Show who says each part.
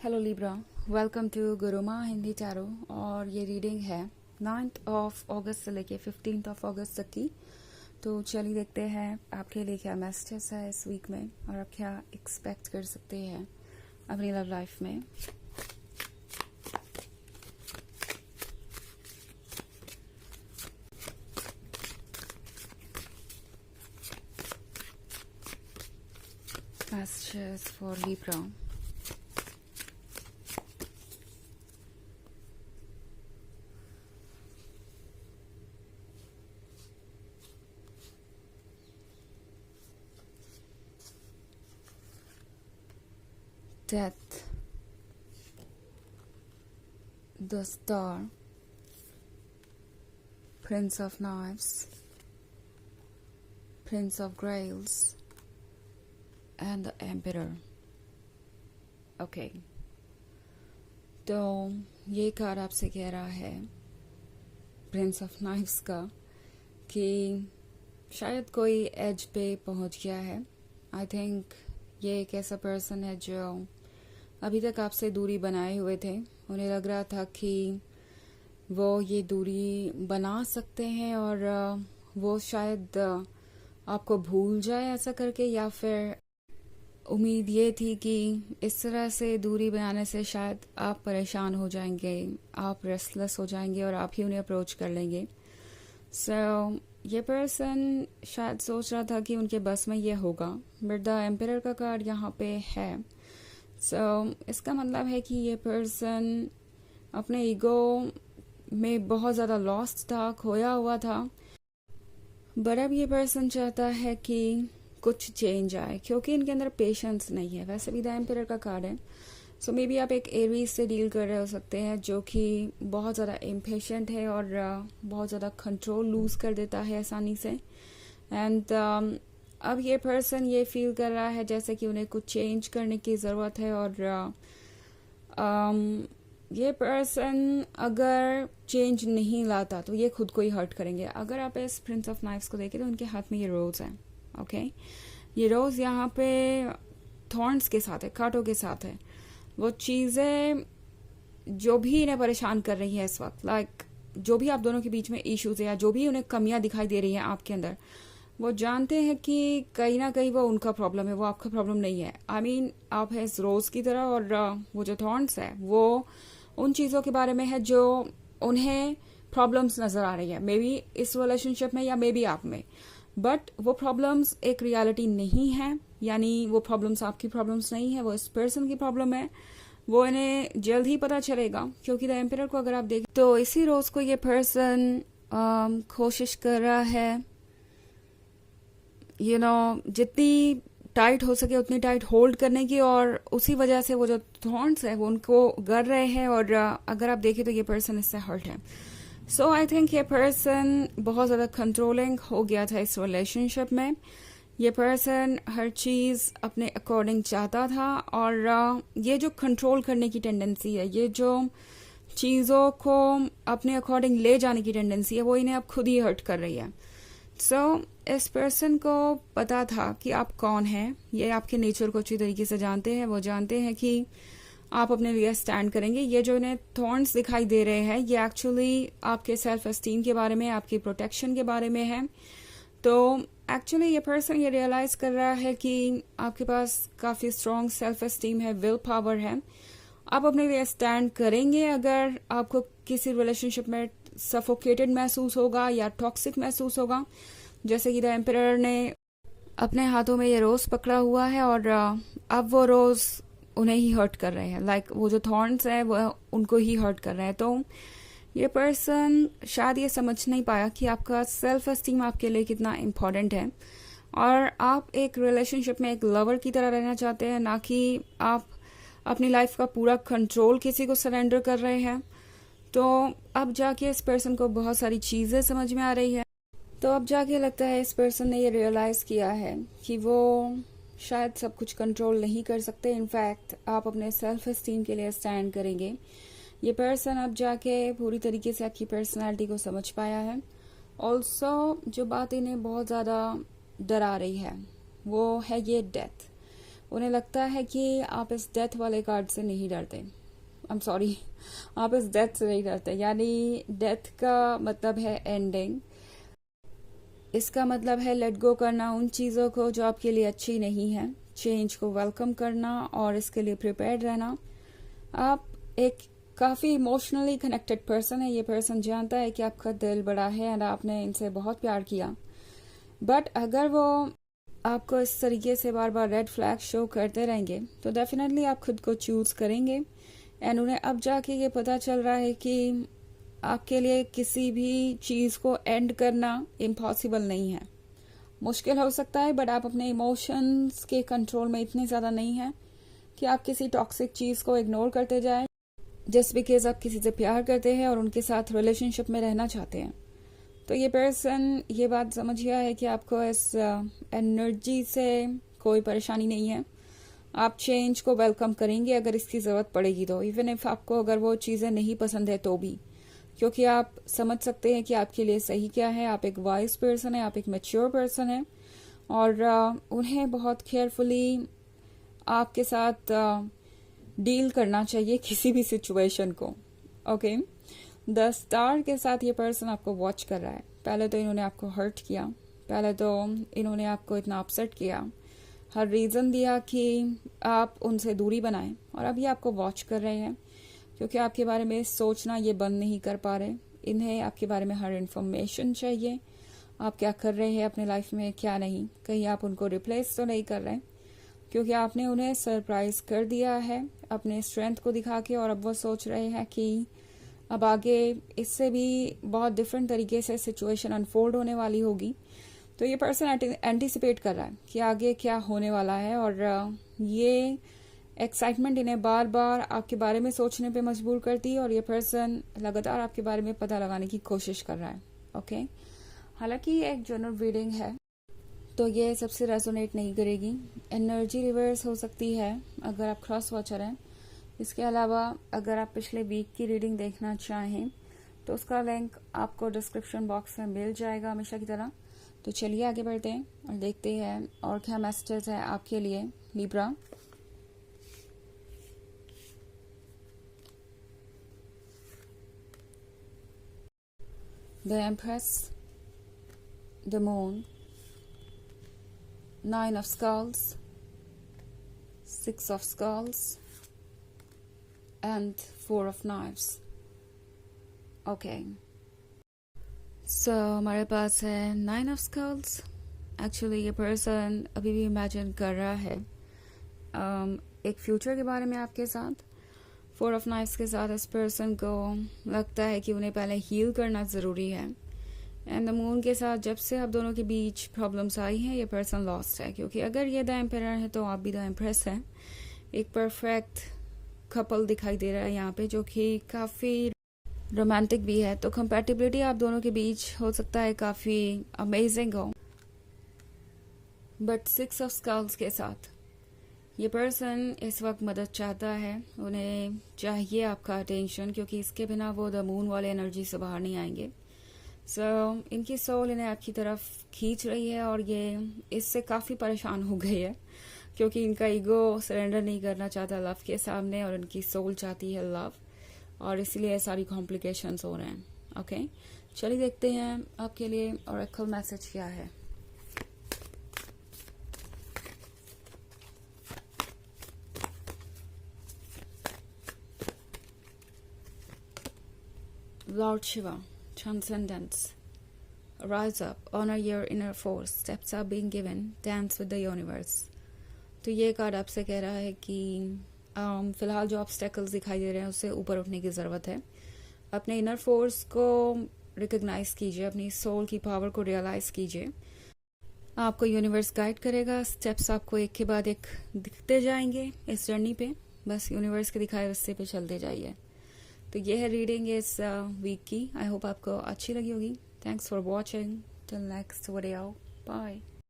Speaker 1: Hello Libra, welcome to Guruma Hindi tarot. और ये reading है 9th ऑफ अगस्त से लेके 15th ऑफ अगस्त तक की। तो चलिए देखते हैं आपके लिए क्या मैसेजेस है इस वीक में और आप क्या एक्सपेक्ट कर सकते हैं अपनी लव लाइफ में। Messages for Libra. Death, the Star, Prince of Knives, Prince of Grails, and the Emperor. Okay. तो ये कार्ड आपसे कह रहा है प्रिंस ऑफ नाइफ्स का कि शायद कोई एज पे पहुंच गया है। आई थिंक ये एक ऐसा पर्सन है जो अभी तक आपसे दूरी बनाए हुए थे। उन्हें लग रहा था कि वो ये दूरी बना सकते हैं और वो शायद आपको भूल जाए ऐसा करके, या फिर उम्मीद ये थी कि इस तरह से दूरी बनाने से शायद आप परेशान हो जाएंगे, आप रेस्टलेस हो जाएंगे और आप ही उन्हें अप्रोच कर लेंगे। ये पर्सन शायद सोच रहा था कि उनके बस में ये होगा, बट द एम्परर का कार्ड यहाँ पे है। इसका मतलब है कि ये पर्सन अपने ईगो में बहुत ज़्यादा लॉस्ट था, खोया हुआ था। बट अब ये पर्सन चाहता है कि कुछ चेंज आए क्योंकि इनके अंदर पेशेंस नहीं है। वैसे भी द एम्परर का कार्ड है, सो मे बी आप एक एरीज से डील कर रहे हो सकते हैं जो कि बहुत ज़्यादा इम्पेशेंट है और बहुत ज़्यादा कंट्रोल लूज कर देता है आसानी से। एंड अब ये पर्सन ये फील कर रहा है जैसे कि उन्हें कुछ चेंज करने की ज़रूरत है। और ये पर्सन अगर चेंज नहीं लाता तो ये खुद को ही हर्ट करेंगे। अगर आप इस प्रिंस ऑफ नाइफ्स को देखें तो उनके हाथ में ये रोज़ है। ओके, ये रोज़ यहाँ पे थॉर्न्स के साथ है, कांटों के साथ है। वो चीज़ें जो भी इन्हें परेशान कर रही है इस वक्त, लाइक जो भी आप दोनों के बीच में इश्यूज है या जो भी उन्हें कमियां दिखाई दे रही हैं आपके अंदर, वो जानते हैं कि कहीं ना कहीं वो उनका प्रॉब्लम है, वो आपका प्रॉब्लम नहीं है। आई मीन आप है इस रोज की तरह, और वो जो थॉर्न्स है वो उन चीज़ों के बारे में है जो उन्हें प्रॉब्लम्स नजर आ रही है, मे बी इस रिलेशनशिप में या मे बी आप में। बट वो प्रॉब्लम्स एक रियलिटी नहीं है, यानी वो प्रॉब्लम्स आपकी प्रॉब्लम्स नहीं है, वो इस पर्सन की प्रॉब्लम है। वो इन्हें जल्द ही पता चलेगा क्योंकि द एम्परर को अगर आप देखें तो इसी रोज को ये पर्सन कोशिश कर रहा है जितनी टाइट हो सके उतनी टाइट होल्ड करने की, और उसी वजह से वो जो थॉर्न्स है वो उनको गर रहे हैं। और अगर आप देखें तो ये पर्सन इससे हर्ट है। सो आई थिंक ये पर्सन बहुत ज़्यादा कंट्रोलिंग हो गया था इस रिलेशनशिप में। ये पर्सन हर चीज़ अपने अकॉर्डिंग चाहता था, और ये जो कंट्रोल करने की टेंडेंसी है, ये जो चीज़ों को अपने अकॉर्डिंग ले जाने की टेंडेंसी है, वो इन्हें अब खुद ही हर्ट कर रही है। इस पर्सन को पता था कि आप कौन हैं, ये आपके नेचर को अच्छी तरीके से जानते हैं। वो जानते हैं कि आप अपने लिए स्टैंड करेंगे। ये जो इन्हें थॉर्न्स दिखाई दे रहे हैं ये एक्चुअली आपके सेल्फ एस्टीम के बारे में, आपकी प्रोटेक्शन के बारे में है। तो एक्चुअली ये पर्सन ये रियलाइज कर रहा है कि आपके पास काफ़ी स्ट्रॉन्ग सेल्फ एस्टीम है, विल पावर है। आप अपने लिए स्टैंड करेंगे अगर आपको किसी रिलेशनशिप में सफोकेटेड महसूस होगा या टॉक्सिक महसूस होगा। जैसे कि द एम्परर ने अपने हाथों में ये रोज़ पकड़ा हुआ है और अब वो रोज़ उन्हें ही हर्ट कर रहे हैं, लाइक वो जो थॉर्न्स है वो उनको ही हर्ट कर रहे हैं। तो ये पर्सन शायद ये समझ नहीं पाया कि आपका सेल्फ एस्टीम आपके लिए कितना इम्पोर्टेंट है, और आप एक रिलेशनशिप में एक लवर की तरह रहना चाहते हैं, ना कि आप अपनी लाइफ का पूरा कंट्रोल किसी को सरेंडर कर रहे हैं। तो अब जाके इस पर्सन को बहुत सारी चीज़ें समझ में आ रही है। तो अब जाके लगता है इस पर्सन ने ये रियलाइज़ किया है कि वो शायद सब कुछ कंट्रोल नहीं कर सकते। इनफैक्ट आप अपने सेल्फ एस्टीम के लिए स्टैंड करेंगे। ये पर्सन अब जाके पूरी तरीके से आपकी पर्सनालिटी को समझ पाया है। ऑल्सो जो बात इन्हें बहुत ज़्यादा डरा रही है वो है ये डेथ। उन्हें लगता है कि आप इस डेथ वाले कार्ड से नहीं डरते। आई एम सॉरी, आप इस डेथ से नहीं डरते। यानी डेथ का मतलब है एंडिंग, इसका मतलब है लेट गो करना उन चीज़ों को जो आपके लिए अच्छी नहीं है, चेंज को वेलकम करना और इसके लिए प्रिपेयर्ड रहना। आप एक काफ़ी इमोशनली कनेक्टेड पर्सन है। ये पर्सन जानता है कि आपका दिल बड़ा है और आपने इनसे बहुत प्यार किया, बट अगर वो आपको इस तरीके से बार बार रेड फ्लैग शो करते रहेंगे तो डेफिनेटली आप खुद को चूज करेंगे। एंड उन्हें अब जाके ये पता चल रहा है कि आपके लिए किसी भी चीज़ को एंड करना इम्पॉसिबल नहीं है। मुश्किल हो सकता है, बट आप अपने इमोशंस के कंट्रोल में इतने ज़्यादा नहीं हैं कि आप किसी टॉक्सिक चीज़ को इग्नोर करते जाएं जस्ट बिकॉज आप किसी से प्यार करते हैं और उनके साथ रिलेशनशिप में रहना चाहते हैं। तो ये पर्सन ये बात समझ गया है कि आपको इस एनर्जी से कोई परेशानी नहीं है। आप चेंज को वेलकम करेंगे अगर इसकी ज़रूरत पड़ेगी तो, इवन इफ आपको अगर वो चीज़ें नहीं पसंद है तो भी, क्योंकि आप समझ सकते हैं कि आपके लिए सही क्या है। आप एक वाइज पर्सन है, आप एक मैच्योर पर्सन है और उन्हें बहुत केयरफुली आपके साथ डील करना चाहिए किसी भी सिचुएशन को। ओके, 10 स्टार के साथ ये पर्सन आपको वॉच कर रहा है। पहले तो इन्होंने आपको हर्ट किया, पहले तो इन्होंने आपको इतना अपसेट किया, हर रीज़न दिया कि आप उनसे दूरी बनाएं, और अब ये आपको वॉच कर रहे हैं क्योंकि आपके बारे में सोचना ये बंद नहीं कर पा रहे। इन्हें आपके बारे में हर इन्फॉर्मेशन चाहिए, आप क्या कर रहे हैं अपने लाइफ में क्या नहीं, कहीं आप उनको रिप्लेस तो नहीं कर रहे, क्योंकि आपने उन्हें सरप्राइज कर दिया है अपने स्ट्रेंथ को दिखा के, और अब वो सोच रहे हैं कि अब आगे इससे भी बहुत डिफरेंट तरीके से सिचुएशन अनफोल्ड होने वाली होगी। तो ये पर्सन एंटिसिपेट कर रहा है कि आगे क्या होने वाला है, और ये एक्साइटमेंट इन्हें बार बार आपके बारे में सोचने पे मजबूर करती है, और ये पर्सन लगातार आपके बारे में पता लगाने की कोशिश कर रहा है। ओके, हालांकि ये एक जनरल रीडिंग है तो ये सबसे रेजोनेट नहीं करेगी। एनर्जी रिवर्स हो सकती है अगर आप क्रॉस वॉचर हैं। इसके अलावा अगर आप पिछले वीक की रीडिंग देखना चाहें तो उसका लिंक आपको डिस्क्रिप्शन बॉक्स में मिल जाएगा हमेशा की तरह। तो चलिए आगे बढ़ते हैं और देखते हैं और क्या मैसेजेस है आपके लिए Libra. The empress, the moon, 9 of skulls, 6 of skulls and 4 of knives. Okay. So हमारे पास है 9 of skulls. Actually ये पर्सन अभी भी इमेजिन कर रहा है एक फ्यूचर के बारे में आपके साथ। 4 of knives के साथ इस पर्सन को लगता है कि उन्हें पहले हील करना ज़रूरी है। एंड द मून के साथ जब से आप दोनों के बीच प्रॉब्लम्स आई हैं ये पर्सन लॉस्ट है, क्योंकि अगर ये द एम्परर है तो आप भी द एम्प्रेस है। एक परफेक्ट कपल दिखाई दे रहा है यहाँ पे जो कि काफ़ी रोमांटिक भी है। तो कंपैटिबिलिटी आप दोनों के बीच हो सकता है काफ़ी अमेजिंग हो। बट 6 ऑफ स्कल्स के साथ ये पर्सन इस वक्त मदद चाहता है, उन्हें चाहिए आपका अटेंशन, क्योंकि इसके बिना वो द मून वाले एनर्जी से बाहर नहीं आएंगे। इनकी सोल इन्हें आपकी तरफ खींच रही है और ये इससे काफ़ी परेशान हो गई है, क्योंकि इनका ईगो सरेंडर नहीं करना चाहता लव के सामने, और इनकी सोल चाहती है लव, और इसलिए सारी कॉम्प्लिकेशंस हो रहे हैं। ओके, चलिए देखते हैं आपके लिए ऑरेकल मैसेज क्या है। Lord Shiva, Transcendence. Rise up, honor your inner force, steps are being given, dance with the universe. तो ये कार्ड आपसे कह रहा है कि फिलहाल जो ऑब्स्टेकल्स दिखाई दे रहे हैं उससे ऊपर उठने की ज़रूरत है। अपने इनर फोर्स को रिकग्नाइज कीजिए, अपनी सोल की पावर को रियलाइज कीजिए। आपको यूनिवर्स गाइड करेगा, स्टेप्स आपको एक के बाद एक दिखते जाएंगे इस जर्नी पे, बस यूनिवर्स के दिखाए रास्ते पे चलते जाइए। तो ये है रीडिंग इस वीक की। आई होप आपको अच्छी लगी होगी। Thanks for watching, till next video, bye.